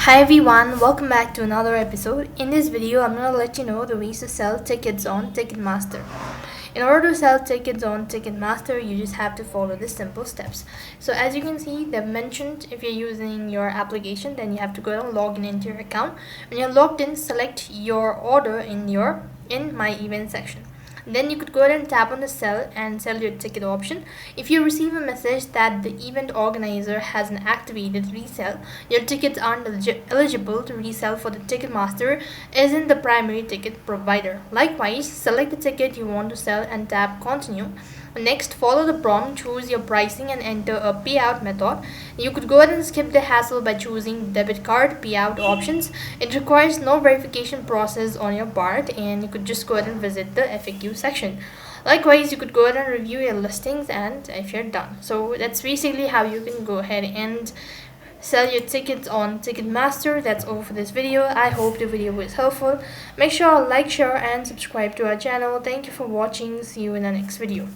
Hi everyone, welcome back to another episode. In this video, I'm going to let you know the ways to sell tickets on Ticketmaster. In order to sell tickets on Ticketmaster, you just have to follow the simple steps. So as you can see, they've mentioned if you're using your application, then you have to go and log in into your account. When you're logged in, select your order in My Event section. Then you could go ahead and tap on the sell and sell your ticket option. If you receive a message that the event organizer has an activated resale, your tickets aren't eligible to resell for the Ticketmaster isn't the primary ticket provider. Likewise, select the ticket you want to sell and tap continue. Next, follow the prompt, choose your pricing and enter a payout method. You could go ahead and skip the hassle by choosing debit card payout options. It requires no verification process on your part, and you could just go ahead and visit the FAQ section. Likewise, you could go ahead and review your listings and if you're done. So that's basically how you can go ahead and sell your tickets on Ticketmaster. That's all for this video. I hope the video was helpful. Make sure to like, share and subscribe to our channel. Thank you for watching. See you in the next video.